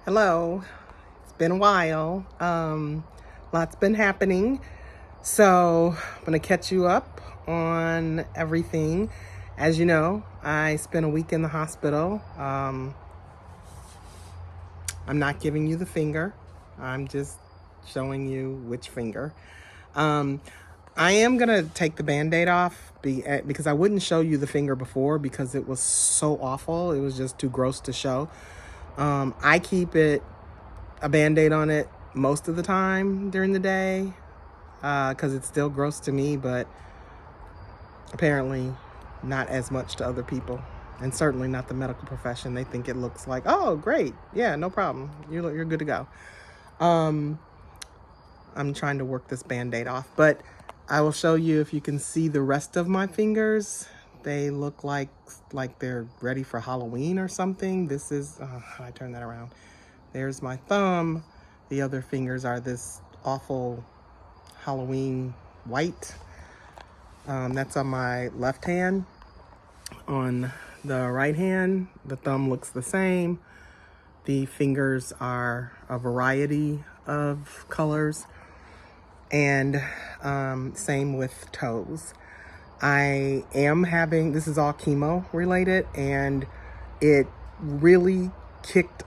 Hello. It's been a while. Lots been happening. So I'm gonna catch you up on everything. As you know, I spent a week in the hospital. I'm not giving you the finger. I'm just showing you which finger. Um, I am gonna take the Band-Aid off because I wouldn't show you the finger before because it was so awful. It was just too gross to show. I keep a Band-Aid on it most of the time during the day because it's still gross to me, but apparently not as much to other people, and certainly not the medical profession. They think it looks like, oh, great, yeah, no problem, you're good to go. I'm trying to work this Band-Aid off, but I will show you if you can see the rest of my fingers. They look like they're ready for Halloween or something. This is, how do I turn that around? There's my thumb. The other fingers are this awful Halloween white. That's on my left hand. On the right hand, the thumb looks the same. The fingers are a variety of colors. And same with toes. I am having, this is all chemo related, and it really kicked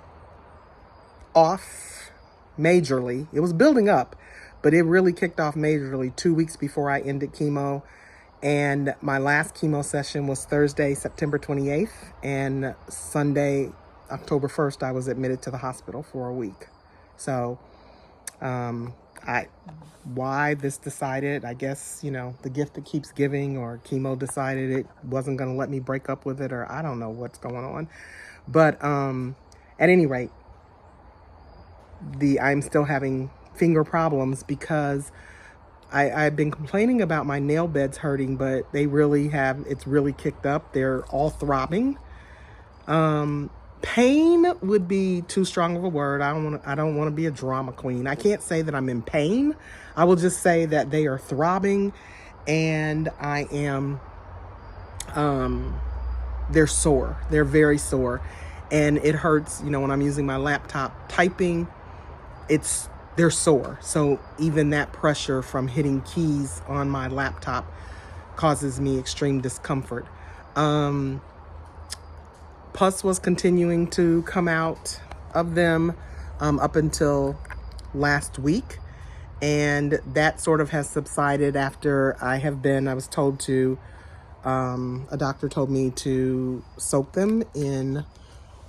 off majorly. It was building up, but it really kicked off majorly 2 weeks before I ended chemo. And my last chemo session was Thursday, September 28th, and Sunday, October 1st, I was admitted to the hospital for a week. So, why this decided, I guess, the gift that keeps giving, or chemo decided it wasn't going to let me break up with it, or I don't know what's going on. But at any rate, I'm still having finger problems because I've been complaining about my nail beds hurting, but it's really kicked up. They're all throbbing. Pain would be too strong of a word. I don't want to be a drama queen. I can't say that I'm in pain. I will just say that they are throbbing, and I am, they're sore. They're very sore, and it hurts, when I'm using my laptop typing. They're sore. So even that pressure from hitting keys on my laptop causes me extreme discomfort. Pus was continuing to come out of them up until last week. And that sort of has subsided after I was told to, a doctor told me to soak them in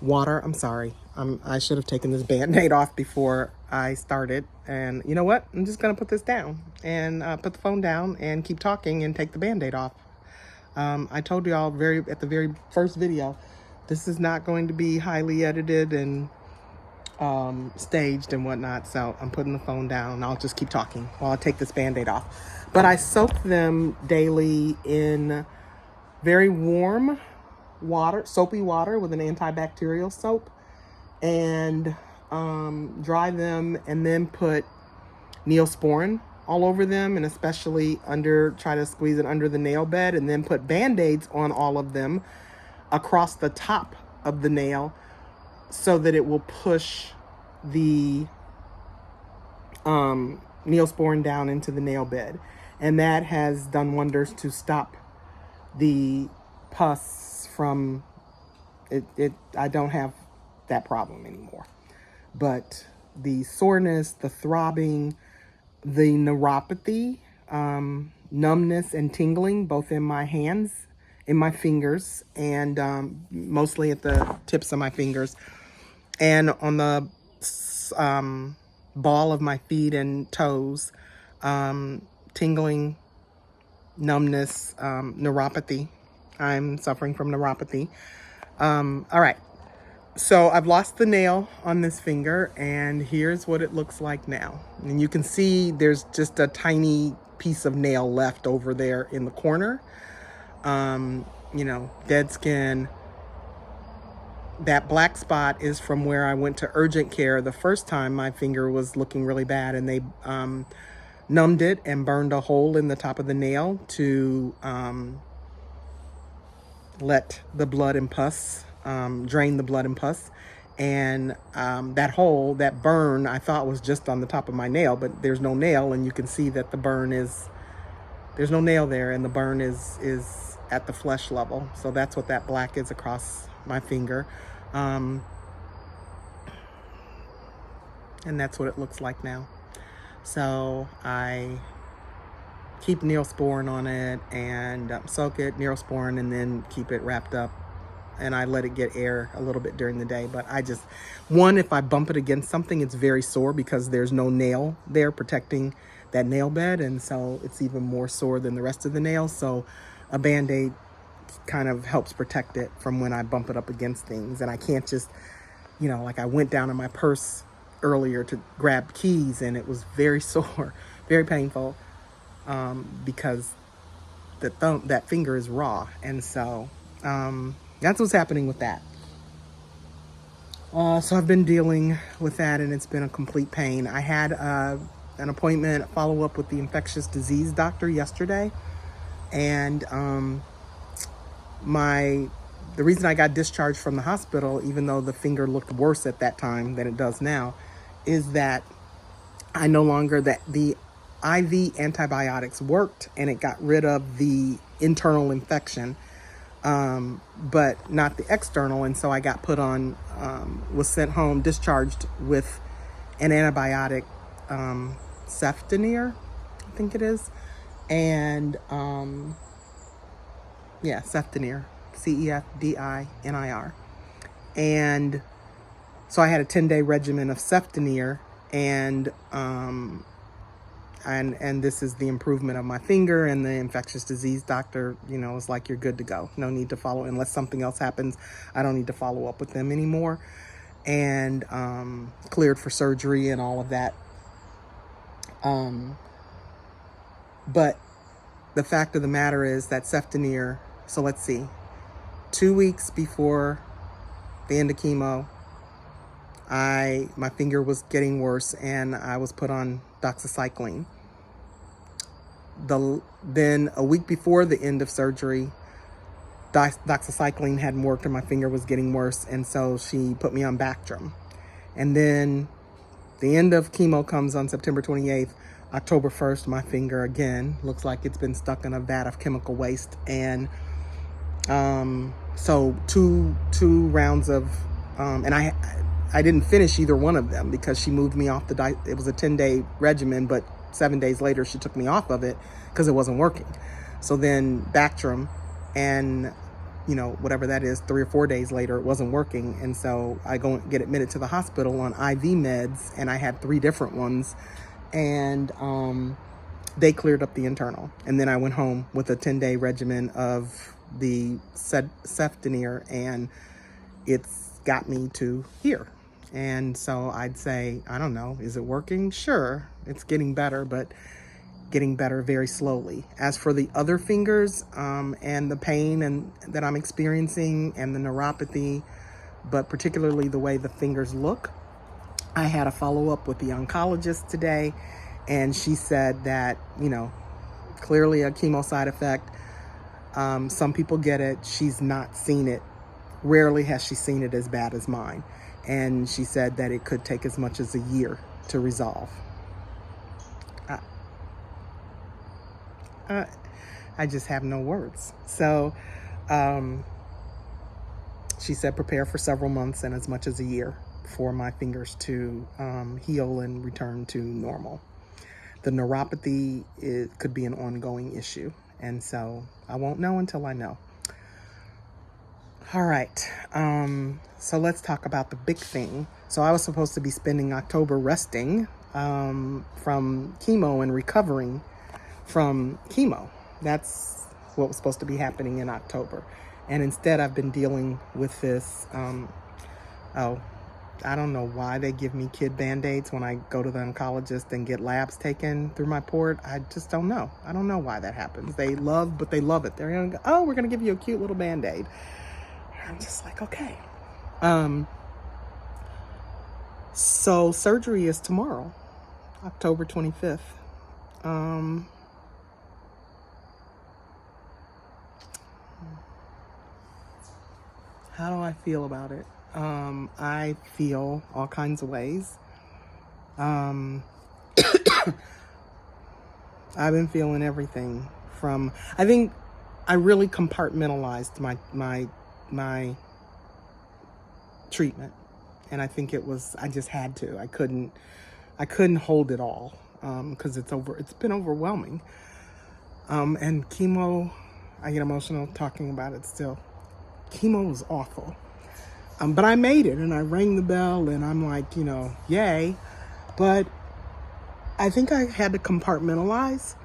water. I'm sorry. I should have taken this Band-Aid off before I started. And you know what? I'm just going to put this down and put the phone down and keep talking and take the Band-Aid off. I told you all at the very first video, this is not going to be highly edited and staged and whatnot. So I'm putting the phone down. I'll just keep talking while I take this Band-Aid off. But I soak them daily in very warm water, soapy water with an antibacterial soap, and dry them, and then put Neosporin all over them, and especially try to squeeze it under the nail bed, and then put Band-Aids on all of them across the top of the nail so that it will push the Neosporin down into the nail bed. And that has done wonders to stop the pus from it. I don't have that problem anymore. But the soreness, the throbbing, the neuropathy, numbness and tingling, both in my hands, in my fingers, and mostly at the tips of my fingers, and on the ball of my feet and toes, tingling, numbness, neuropathy. I'm suffering from neuropathy. All right. So I've lost the nail on this finger, and here's what it looks like now. And you can see there's just a tiny piece of nail left over there in the corner. Dead skin. That black spot is from where I went to urgent care the first time my finger was looking really bad, and they numbed it and burned a hole in the top of the nail to let the blood and pus, drain the blood and pus. And that hole, that burn, I thought was just on the top of my nail, but there's no nail, and you can see that the burn is, there's no nail there, and the burn is at the flesh level. So that's what that black is across my finger. And that's what it looks like now. So I keep Neosporin on it and soak it, Neosporin, and then keep it wrapped up. And I let it get air a little bit during the day. But I just, if I bump it against something, it's very sore because there's no nail there protecting that nail bed. And so it's even more sore than the rest of the nails. So a Band-Aid kind of helps protect it from when I bump it up against things. And I can't just, like I went down in my purse earlier to grab keys, and it was very sore, very painful, because that finger is raw. And so that's what's happening with that. So I've been dealing with that, and it's been a complete pain. I had an appointment, follow up with the infectious disease doctor yesterday, and the reason I got discharged from the hospital, even though the finger looked worse at that time than it does now, is that I no longer, that the IV antibiotics worked, and it got rid of the internal infection, but not the external. And so I got put on, was sent home, discharged with an antibiotic, cefdinir, I think it is. And, cefdinir, cefdinir. And so I had a 10-day regimen of cefdinir, and this is the improvement of my finger. And the infectious disease doctor, was like, you're good to go. No need to follow, unless something else happens. I don't need to follow up with them anymore. And cleared for surgery and all of that. But the fact of the matter is that cefdinir, so let's see, 2 weeks before the end of chemo, my finger was getting worse, and I was put on doxycycline. Then a week before the end of surgery, doxycycline hadn't worked and my finger was getting worse, and so she put me on Bactrim. And then the end of chemo comes on September 28th. October 1st, my finger again looks like it's been stuck in a vat of chemical waste. And so two rounds of, and I didn't finish either one of them because she moved me off it was a 10-day regimen, but 7 days later she took me off of it because it wasn't working. So then Bactrim, and whatever that is, 3 or 4 days later, it wasn't working. And so I go and get admitted to the hospital on IV meds, and I had 3 different ones, and they cleared up the internal. And then I went home with a 10-day regimen of the cefdinir, and it's got me to here. And so I'd say, I don't know, is it working? Sure, it's getting better, but getting better very slowly. As for the other fingers, and the pain that I'm experiencing, and the neuropathy, but particularly the way the fingers look, I had a follow-up with the oncologist today, and she said that, clearly a chemo side effect. Some people get it. She's not seen it. Rarely has she seen it as bad as mine. And she said that it could take as much as a year to resolve. I just have no words. So she said prepare for several months and as much as a year for my fingers to heal and return to normal. The neuropathy, it could be an ongoing issue. And so I won't know until I know. All right. So let's talk about the big thing. So I was supposed to be spending October resting from chemo and recovering from chemo. That's what was supposed to be happening in October. And instead I've been dealing with this, I don't know why they give me kid Band-Aids when I go to the oncologist and get labs taken through my port. I just don't know. I don't know why that happens. They love it. They're going to go, we're going to give you a cute little Band-Aid. I'm just like, okay. So surgery is tomorrow, October 25th. How do I feel about it? I feel all kinds of ways. Um, I've been feeling everything from, I think I really compartmentalized my treatment. And I think I just had to. I couldn't hold it all, because it's been overwhelming. And chemo, I get emotional talking about it still. Chemo was awful. But I made it, and I rang the bell, and I'm like, yay. But I think I had to compartmentalize,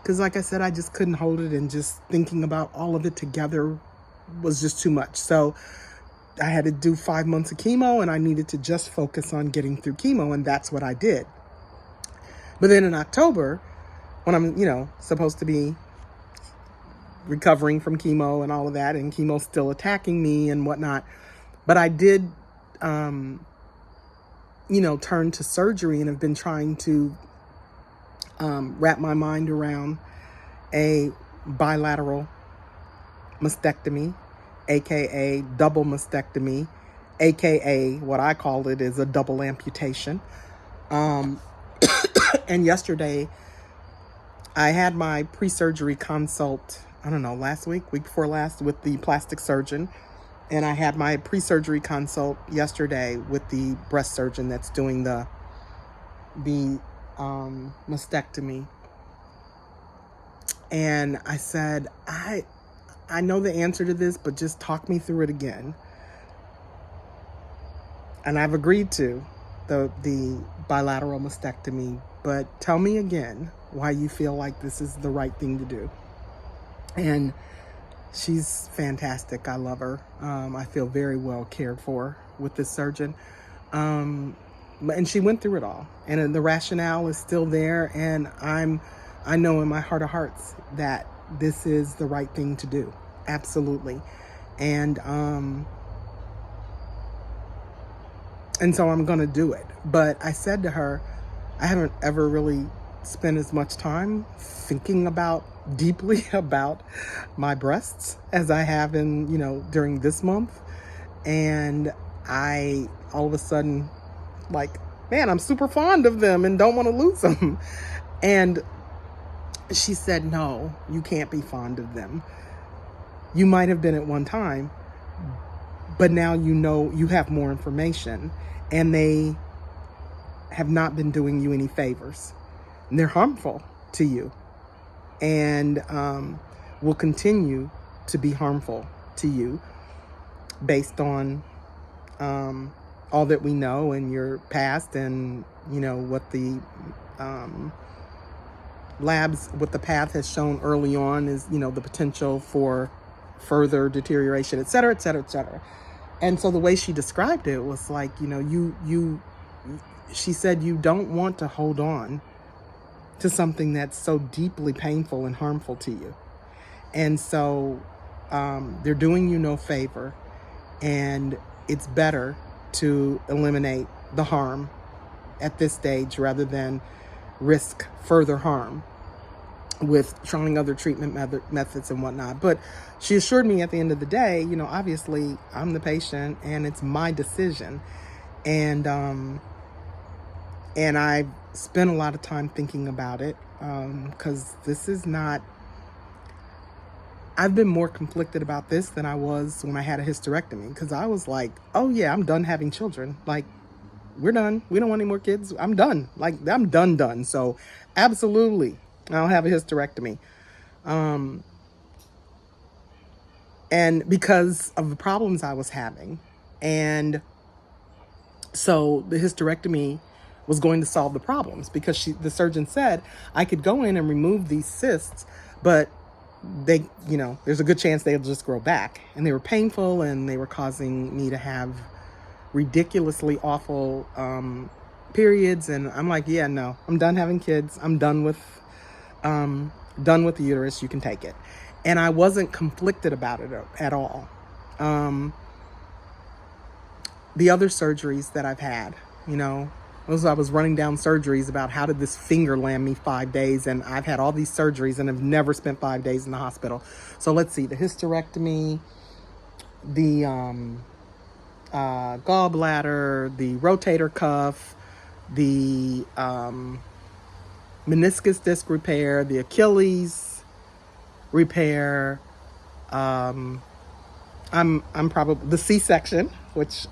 because like I said, I just couldn't hold it, and just thinking about all of it together was just too much. So I had to do 5 months of chemo, and I needed to just focus on getting through chemo, and that's what I did. But then in October, when I'm, supposed to be recovering from chemo and all of that, and chemo still attacking me and whatnot, but I did, turn to surgery, and have been trying to wrap my mind around a bilateral mastectomy, aka double mastectomy, aka what I call it is a double amputation. And yesterday I had my pre-surgery consult, I don't know, week before last, with the plastic surgeon. And I had my pre-surgery consult yesterday with the breast surgeon that's doing the mastectomy. And I said, I know the answer to this, but just talk me through it again. And I've agreed to the bilateral mastectomy, but tell me again why you feel like this is the right thing to do. And she's fantastic. I love her. I feel very well cared for with this surgeon. And she went through it all, and the rationale is still there. And I know in my heart of hearts that this is the right thing to do. Absolutely. And so I'm going to do it. But I said to her, I haven't ever really spent as much time thinking deeply about my breasts as I have during this month. And I, all of a sudden, like, man, I'm super fond of them and don't want to lose them. And she said, no, you can't be fond of them. You might have been at one time, but now you have more information, and they have not been doing you any favors. And they're harmful to you, and will continue to be harmful to you based on all that we know in your past, and what the labs, what the path has shown early on is the potential for further deterioration, et cetera, et cetera, et cetera. And so the way she described it was like, she said, you don't want to hold on to something that's so deeply painful and harmful to you. And so they're doing you no favor, and it's better to eliminate the harm at this stage rather than risk further harm with trying other treatment methods and whatnot. But she assured me at the end of the day, obviously I'm the patient and it's my decision. And I spent a lot of time thinking about it, because this is not, I've been more conflicted about this than I was when I had a hysterectomy, because I was like, oh yeah, I'm done having children. Like, we're done. We don't want any more kids. I'm done. Like, I'm done. So absolutely, I'll have a hysterectomy. And because of the problems I was having. And so the hysterectomy was going to solve the problems, because the surgeon said I could go in and remove these cysts, but they, there's a good chance they'll just grow back. And they were painful, and they were causing me to have ridiculously awful periods. And I'm like, yeah, no, I'm done having kids. I'm done with the uterus. You can take it. And I wasn't conflicted about it at all. The other surgeries that I've had, I was running down surgeries about how did this finger land me 5 days, and I've had all these surgeries and have never spent 5 days in the hospital. So let's see, the hysterectomy, the gallbladder, the rotator cuff, the meniscus disc repair, the Achilles repair. I'm probably the C-section, which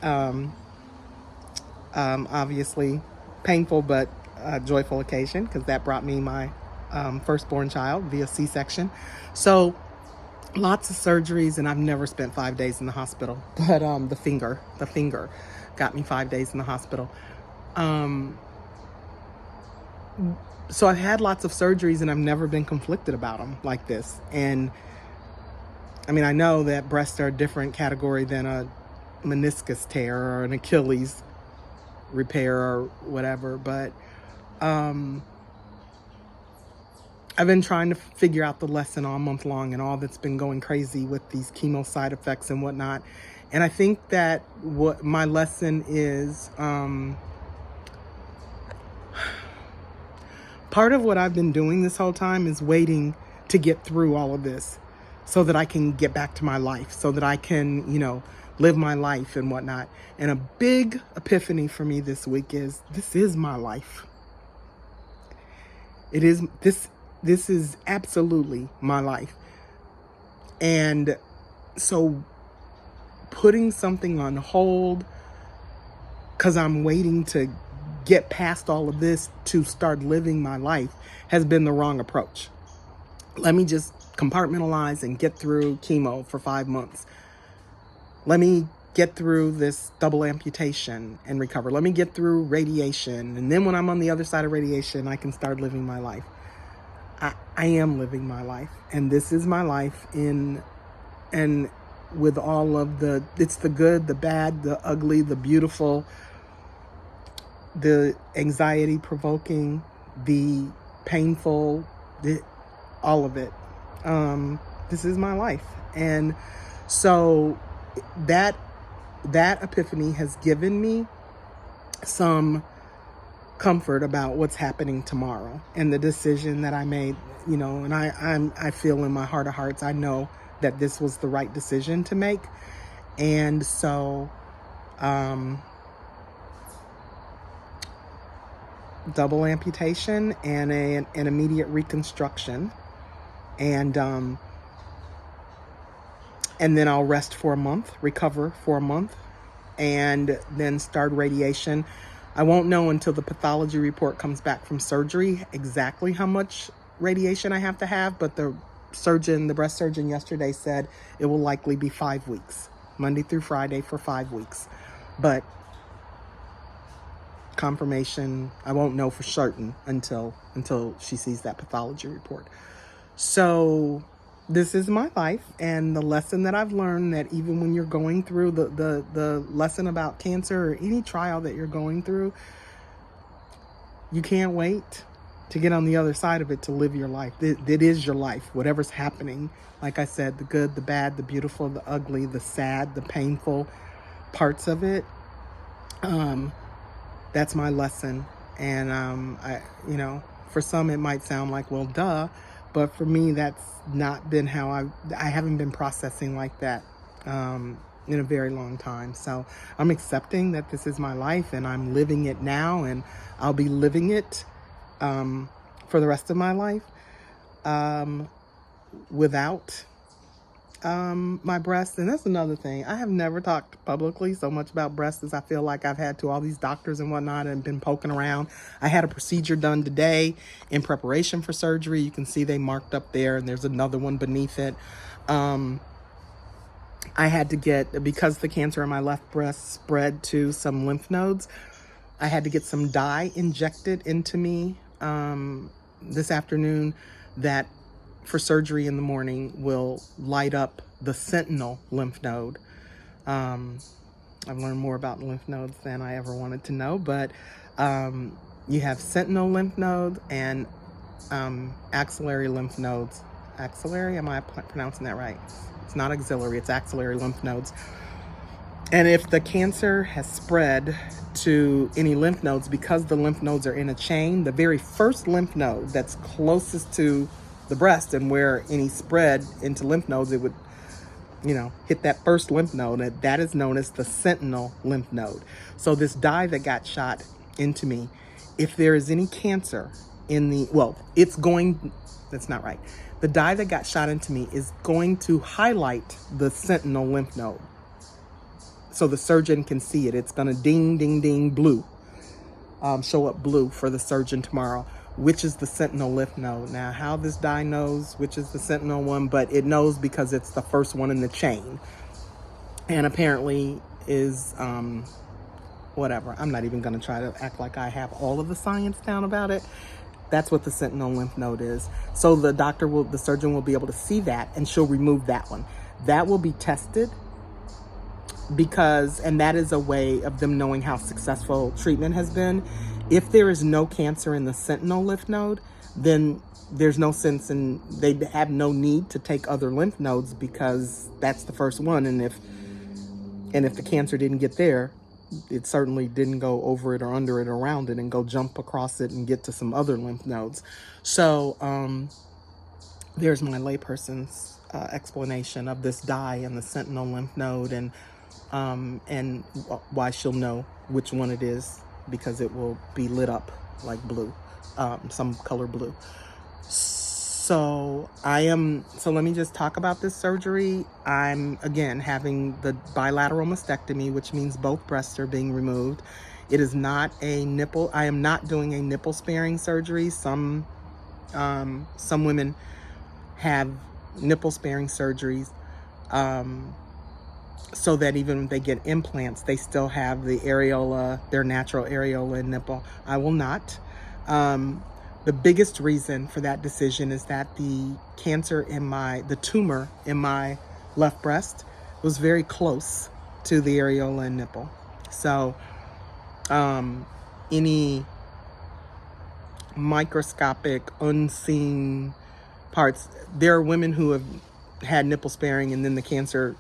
obviously painful but joyful occasion, because that brought me my firstborn child via C-section. So lots of surgeries, and I've never spent 5 days in the hospital. But the finger got me 5 days in the hospital. So I've had lots of surgeries, and I've never been conflicted about them like this. And I mean, I know that breasts are a different category than a meniscus tear or an Achilles repair or whatever, but I've been trying to figure out the lesson all month long, and all that's been going crazy with these chemo side effects and whatnot. And I think that what my lesson is, part of what I've been doing this whole time is waiting to get through all of this so that I can get back to my life, so that I can, live my life and whatnot. And a big epiphany for me this week is, this is my life. It is, this is absolutely my life. And so putting something on hold because I'm waiting to get past all of this to start living my life has been the wrong approach. Let me just compartmentalize and get through chemo for 5 months. Let me get through this double amputation and recover. Let me get through radiation. And then when I'm on the other side of radiation, I can start living my life. I am living my life. And this is my life and with all of it's the good, the bad, the ugly, the beautiful, the anxiety provoking, the painful, all of it. This is my life. And so that epiphany has given me some comfort about what's happening tomorrow and the decision that I made, and I feel in my heart of hearts, I know that this was the right decision to make. And so, double amputation and an immediate reconstruction. And then I'll rest for a month, recover for a month, and then start radiation. I won't know until the pathology report comes back from surgery exactly how much radiation I have to have, but the breast surgeon yesterday said it will likely be 5 weeks, Monday through Friday for 5 weeks. But confirmation, I won't know for certain until she sees that pathology report. So this is my life, and the lesson that I've learned, that even when you're going through the lesson about cancer or any trial that you're going through, you can't wait to get on the other side of it to live your life. It is your life, whatever's happening. Like I said, the good, the bad, the beautiful, the ugly, the sad, the painful parts of it. That's my lesson. And for some it might sound like, well, duh. But for me, that's not been how I haven't been processing like that in a very long time. So I'm accepting that this is my life, and I'm living it now, and I'll be living it for the rest of my life without my breasts. And that's another thing. I have never talked publicly so much about breasts as I feel like I've had to all these doctors and whatnot, and been poking around. I had a procedure done today in preparation for surgery. You can see they marked up there, and there's another one beneath it. I had to get, because the cancer in my left breast spread to some lymph nodes, I had to get some dye injected into me this afternoon that for surgery in the morning will light up the sentinel lymph node. I've learned more about lymph nodes than I ever wanted to know, but you have sentinel lymph nodes and axillary lymph nodes. Axillary, am I pronouncing that right? It's not axillary, it's axillary lymph nodes. And if the cancer has spread to any lymph nodes, because the lymph nodes are in a chain, the very first lymph node that's closest to the breast and where any spread into lymph nodes, it would hit that first lymph node. That is known as the sentinel lymph node. So this dye that got shot into me, if there is any cancer in the, that's not right. The dye that got shot into me is going to highlight the sentinel lymph node. So the surgeon can see it. It's going to ding, ding, ding, blue. Show up blue for the surgeon tomorrow, which is the sentinel lymph node. Now, how this dye knows which is the sentinel one, but it knows because it's the first one in the chain. And apparently is, whatever. I'm not even going to try to act like I have all of the science down about it. That's what the sentinel lymph node is. So the surgeon will be able to see that, and she'll remove that one. That will be tested and that is a way of them knowing how successful treatment has been. If there is no cancer in the sentinel lymph node, then there's no sense they have no need to take other lymph nodes, because that's the first one. And if the cancer didn't get there, it certainly didn't go over it or under it or around it and go jump across it and get to some other lymph nodes. So there's my layperson's explanation of this dye and the sentinel lymph node, and why she'll know which one it is, because it will be lit up like blue, some color blue. So let me just talk about this surgery. I'm, again, having the bilateral mastectomy, which means both breasts are being removed. It is not a nipple. I am not doing a nipple sparing surgery. Some women have nipple sparing surgeries, so that even if they get implants, they still have the areola, their natural areola and nipple. I will not. The biggest reason for that decision is that the tumor in my left breast was very close to the areola and nipple. So any microscopic, unseen parts, there are women who have had nipple sparing and then the cancer,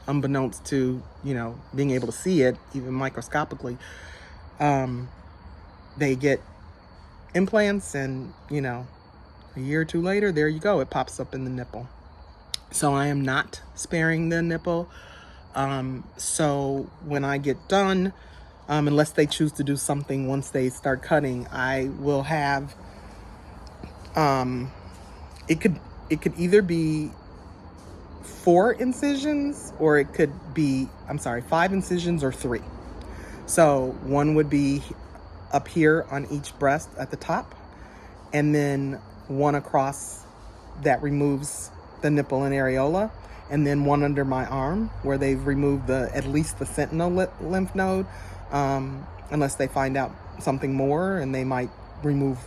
unbeknownst to, being able to see it, even microscopically, they get implants and, a year or two later, there you go, it pops up in the nipple. So I am not sparing the nipple. So when I get done, unless they choose to do something once they start cutting, I will have, it could either be 4 incisions, or it could be, 5 incisions or 3. So one would be up here on each breast at the top, and then one across that removes the nipple and areola, and then one under my arm where they've removed at least the sentinel lymph node, unless they find out something more, and they might remove,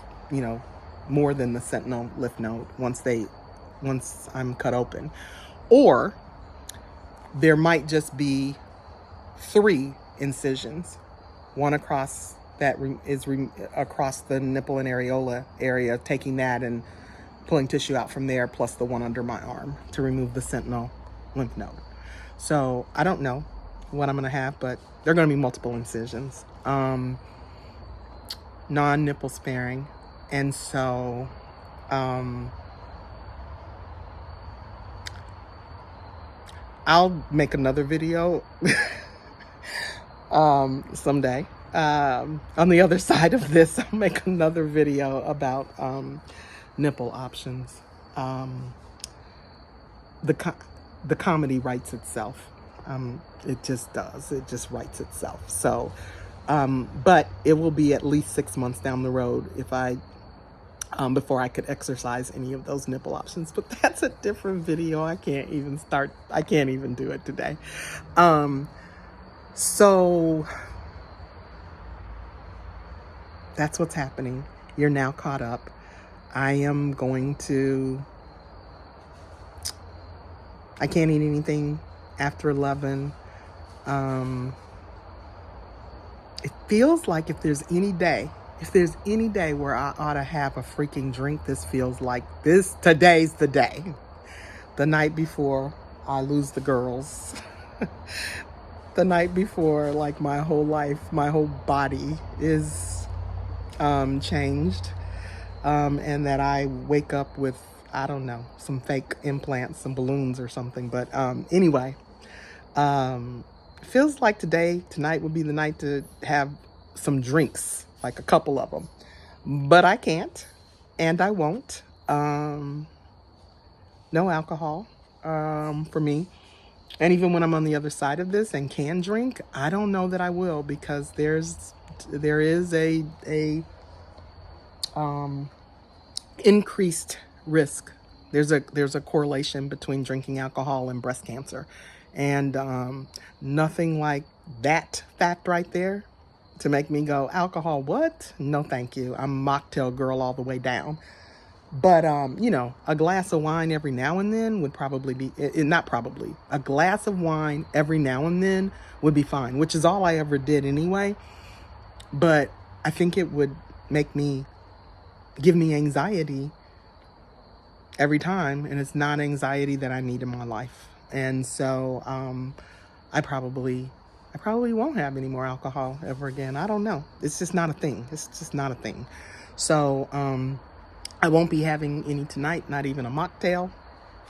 more than the sentinel lymph node once I'm cut open. Or there might just be 3 incisions, one across across the nipple and areola area, taking that and pulling tissue out from there, plus the one under my arm to remove the sentinel lymph node. So I don't know what I'm going to have, but there are going to be multiple incisions, non-nipple sparing. And so I'll make another video someday. On the other side of this, I'll make another video about nipple options. The comedy writes itself. It just does. It just writes itself. So, but it will be at least 6 months down the road if before I could exercise any of those nipple options. But that's a different video. I can't even do it today. So that's what's happening. You're now caught up. I am going to, I can't eat anything after 11. It feels like if there's any day where I ought to have a freaking drink, this feels like today's the day. The night before I lose the girls. The night before, like, my whole life, my whole body is changed. And that I wake up with I don't know, some fake implants, some balloons or something. But anyway, feels like tonight would be the night to have some drinks, like a couple of them. But I can't, and I won't. No alcohol for me. And even when I'm on the other side of this and can drink, I don't know that I will, because there is a increased risk. There's a correlation between drinking alcohol and breast cancer, and nothing like that fact right there to make me go, alcohol, what? No, thank you. I'm a mocktail girl all the way down. But, you know, a glass of wine every now and then would probably be, not probably, a glass of wine every now and then would be fine, which is all I ever did anyway. But I think it would give me anxiety every time, and it's not anxiety that I need in my life. And so, I probably won't have any more alcohol ever again. I don't know. It's just not a thing. It's just not a thing. So, I won't be having any tonight, not even a mocktail.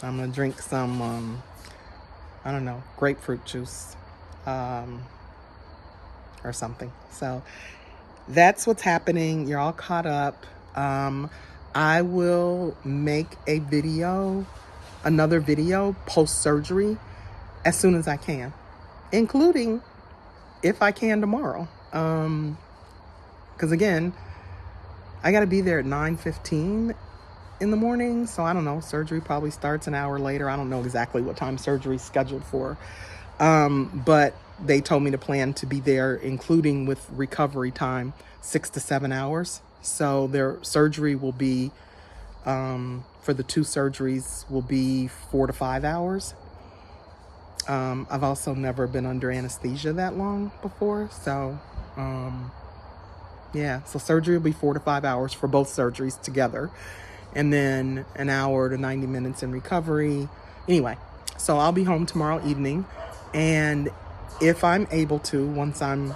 I'm gonna drink some, I don't know, grapefruit juice, or something. So that's what's happening. You're all caught up. I will make another video post-surgery as soon as I can, including if I can tomorrow. Because again, I got to be there at 9:15 in the morning. So I don't know, surgery probably starts an hour later. I don't know exactly what time surgery's scheduled for. But they told me to plan to be there, including with recovery time, 6 to 7 hours. So their surgery will be, for the 2 surgeries, will be 4 to 5 hours. I've also never been under anesthesia that long before. So, yeah, so surgery will be 4 to 5 hours for both surgeries together. And then an hour to 90 minutes in recovery. Anyway, so I'll be home tomorrow evening. And if I'm able to, once I'm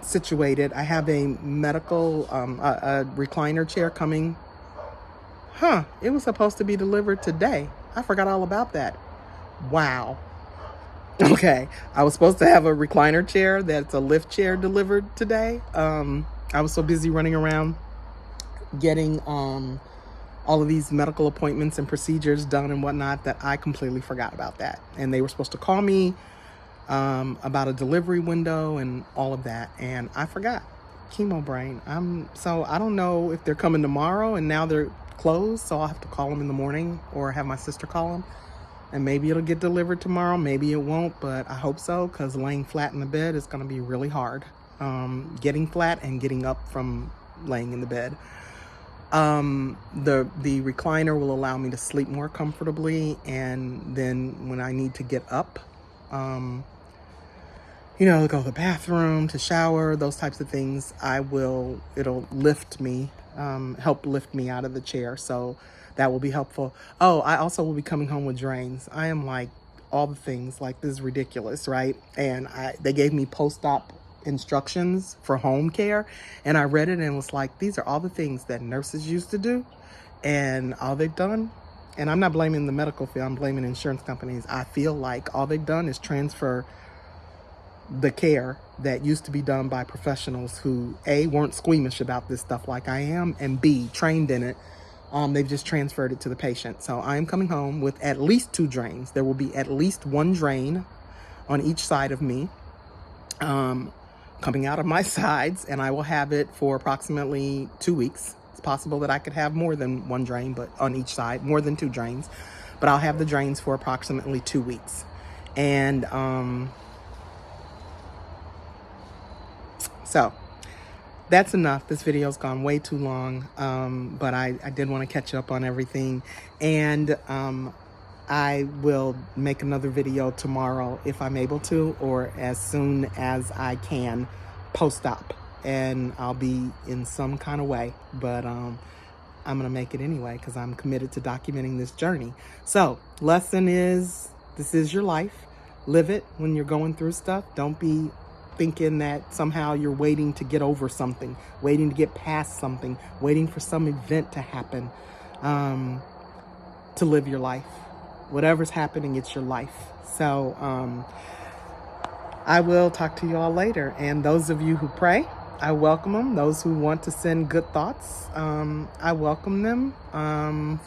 situated, I have a medical, a recliner chair coming. It was supposed to be delivered today. I forgot all about that. Wow. Okay, I was supposed to have a recliner chair that's a lift chair delivered today. I was so busy running around getting all of these medical appointments and procedures done and whatnot that I completely forgot about that. And they were supposed to call me about a delivery window and all of that, and I forgot. Chemo brain. So I don't know if they're coming tomorrow, and now they're closed, so I'll have to call them in the morning or have my sister call them. And maybe it'll get delivered tomorrow, maybe it won't, but I hope so, because laying flat in the bed is going to be really hard. Getting flat and getting up from laying in the bed. The recliner will allow me to sleep more comfortably, and then when I need to get up, you know, go to the bathroom, to shower, those types of things, it'll lift me, help lift me out of the chair. So that will be helpful. Oh, I also will be coming home with drains. I am like all the things, like, this is ridiculous, right? And they gave me post-op instructions for home care, and I read it and was like, these are all the things that nurses used to do, and all they've done, and I'm not blaming the medical field, I'm blaming insurance companies. I feel like all they've done is transfer the care that used to be done by professionals who A, weren't squeamish about this stuff like I am, and B, trained in it. They've just transferred it to the patient. So I am coming home with at least 2 drains. There will be at least 1 drain on each side of me, coming out of my sides, and I will have it for approximately 2 weeks. It's possible that I could have more than 1 drain, but on each side, more than 2 drains. But I'll have the drains for approximately 2 weeks. And so that's enough. This video's gone way too long, but I did want to catch up on everything. And I will make another video tomorrow if I'm able to, or as soon as I can post-op. And I'll be in some kind of way, but I'm going to make it anyway, because I'm committed to documenting this journey. So, lesson is, this is your life. Live it when you're going through stuff. Don't be thinking that somehow you're waiting to get over something, waiting to get past something, waiting for some event to happen. to live your life. Whatever's happening, it's your life. So I will talk to you all later. And those of you who pray, I welcome them. Those who want to send good thoughts, I welcome them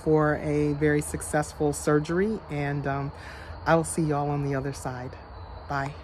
for a very successful surgery. And I will see you all on the other side. Bye.